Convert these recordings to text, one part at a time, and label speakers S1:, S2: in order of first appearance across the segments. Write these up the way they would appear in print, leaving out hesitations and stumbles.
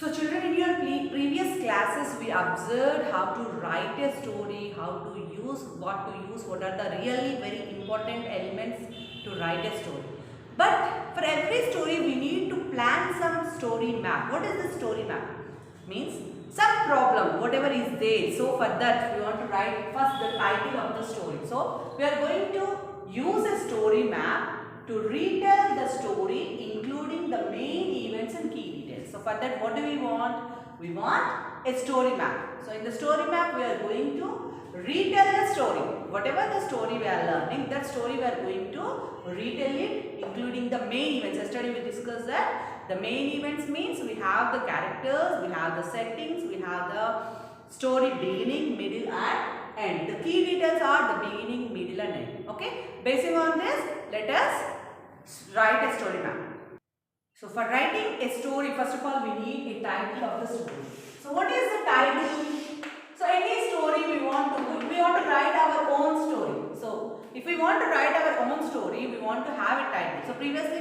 S1: So children, in your previous classes we observed how to write a story, how to use, what are the really very important elements to write a story. But for every story we need to plan some story map. What is the story map? Means some problem, whatever is there. So for that we want to write first the title of the story. So we are going to use a story map to retell the story including the main events and key details. So for that what do we want? We want a story map. So in the story map we are going to retell the story. Whatever the story we are learning, that story we are going to retell it including the main events. Yesterday we discussed that the main events means we have the characters, we have the settings, we have the story beginning, middle and end. The key details are the beginning, middle and end. Okay. Basing on this, let us write a story map. So for writing a story, first of all we need a title of the story. So what is the title? So any story we want to write our own story. So if we want to write our own story, we want to have a title. So previously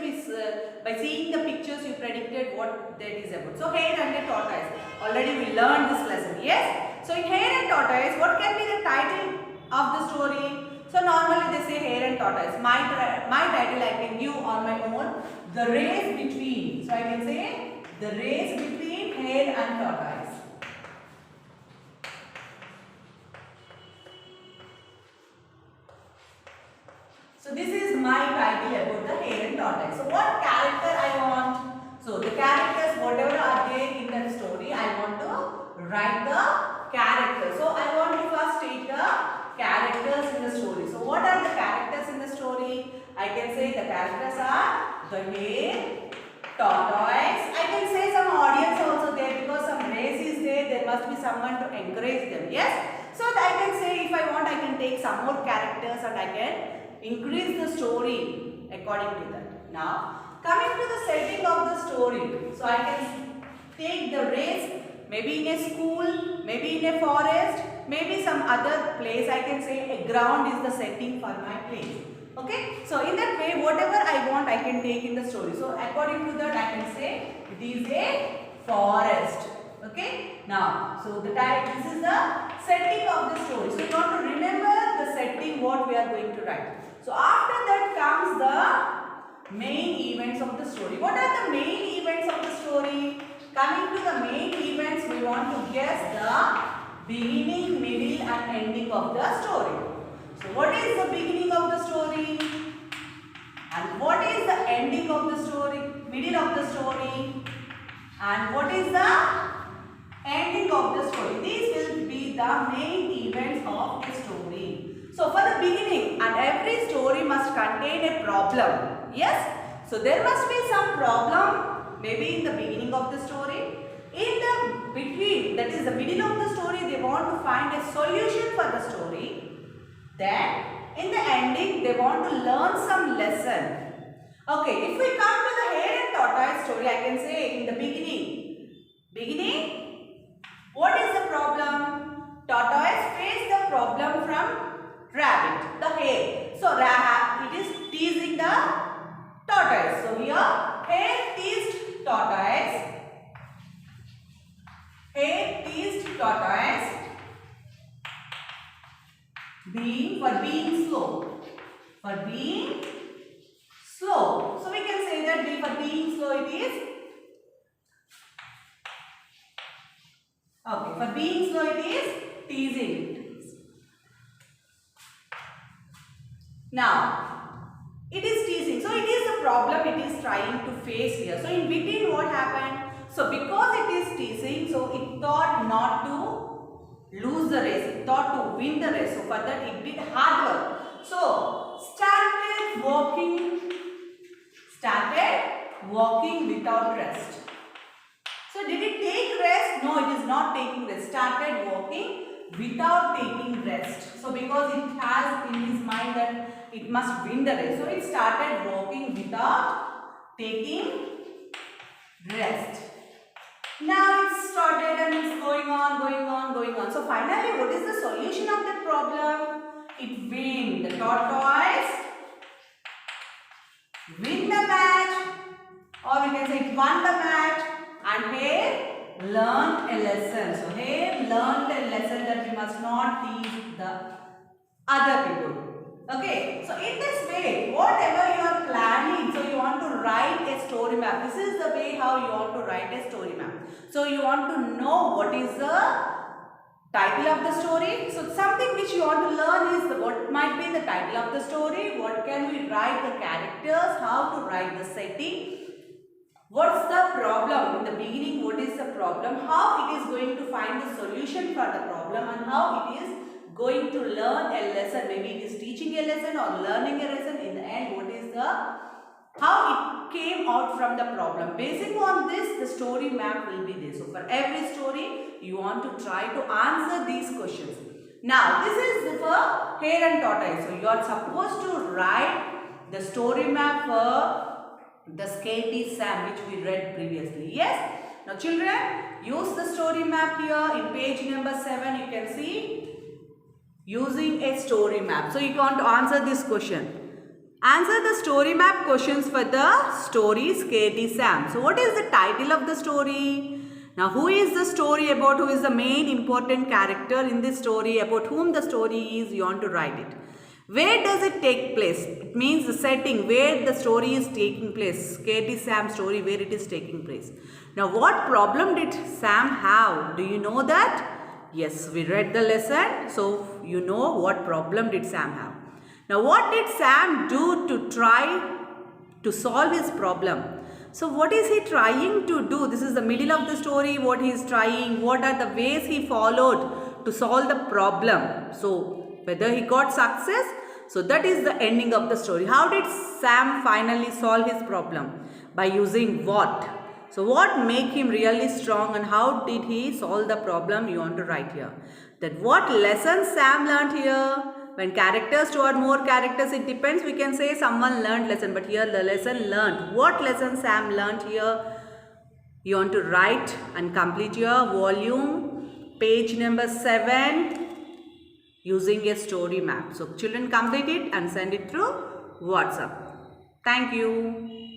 S1: by seeing the pictures you predicted what that is about. So hare and a tortoise. Already we learned this lesson. Yes. So in hare and tortoise, what can be the title of the story? So normally they say hare and tortoise. My title I can give on my own. The race between. So I can say the race between hare and tortoise. So this is my title about the hare and tortoise. So what character I want? So the characters, whatever are there in that story, I want to write the characters. So I want to first take the characters in the story. So what are the characters in the story? I can say the characters are the hare, tortoise. I can say some audience also there because some race is there. There must be someone to encourage them. Yes. So I can say if I want, I can take some more characters and I can increase the story according to that. Now, coming to the setting of the story. So I can take the race, maybe in a school, maybe in a forest, maybe some other place. I can say a ground is the setting for my place. Okay. So in that way, whatever I want, I can take in the story. So according to that, I can say it is a forest. Okay. Now, so this is the setting of the story. So you want to remember the setting what we are going to write. So after that comes the main events of the story. What are the main events of the story? Coming to the main events, we want to guess the beginning, middle and ending of the story. So what is the beginning of the story? And what is the ending of the story? Middle of the story? And what is the ending of the story? These will be the main events of the story. So for the beginning, and every story must contain a problem. Yes? So there must be some problem maybe in the beginning of the story. In the between, that is the middle of the story, they want to find a solution for the story. Then in the ending, they want to learn some lesson. Okay, if we come to the hare and tortoise story, I can say in the beginning, what is the problem? Tortoise faced the problem from rabbit, the hare. So it is teasing the tortoise. So here hare teased tortoise. Hare teased tortoise for being slow. For being slow. So we can say that for being slow it is. Okay, for being slow it is teasing. Now, it is teasing. So, it is the problem it is trying to face here. So, in between what happened? So, because it is teasing, so it thought not to lose the race. It thought to win the race. So, for that it did hard work. So, started walking without rest. So, did it take rest? No, it is not taking rest. Started walking without taking rest. So because it has in his mind that it must win the race, so it started walking without taking rest. Now it started and it's going on. So finally, what is the solution of that problem? It win. The tortoise win the match, or we can say it won the match, and hare learned a lesson. So here learned a lesson that we must not tease the other people. Okay, so in this way, whatever you are planning, so you want to write a story map. This is the way how you want to write a story map. So you want to know what is the title of the story. So something which you want to learn is what might be the title of the story, what can we write the characters, how to write the setting, what's the problem in the beginning, what is the problem, how it is going to find the solution for the problem, and how it is going to learn a lesson. Maybe it is teaching a lesson or learning a lesson. In the end, what is the how it came out from the problem. Based on this, the story map will be there. So for every story, you want to try to answer these questions. Now, this is for hare and tortoise. So you are supposed to write the story map for the Scaredy Sam, which we read previously. Yes? Now children, use the story map here in page number 7. You can see using a story map. So you want to answer this question. Answer the story map questions for the story Scaredy Sam. So what is the title of the story? Now who is the story about? Who is the main important character in this story? About whom the story is? You want to write it. Where does it take place? It means the setting where the story is taking place. Scaredy Sam story, where it is taking place. Now what problem did Sam have? Do you know that? Yes, we read the lesson. So you know what problem did Sam have. Now what did Sam do to try to solve his problem? So what is he trying to do? This is the middle of the story. What he is trying, what are the ways he followed to solve the problem. So whether he got success, so that is the ending of the story. How did Sam finally solve his problem? By using what? So what make him really strong and how did he solve the problem? You want to write here. That what lessons Sam learned here? When characters to add more characters, it depends. We can say someone learned lesson, but here the lesson learned. What lesson Sam learned here? You want to write and complete your volume, page number 7, using a story map. So children complete it and send it through WhatsApp. Thank you.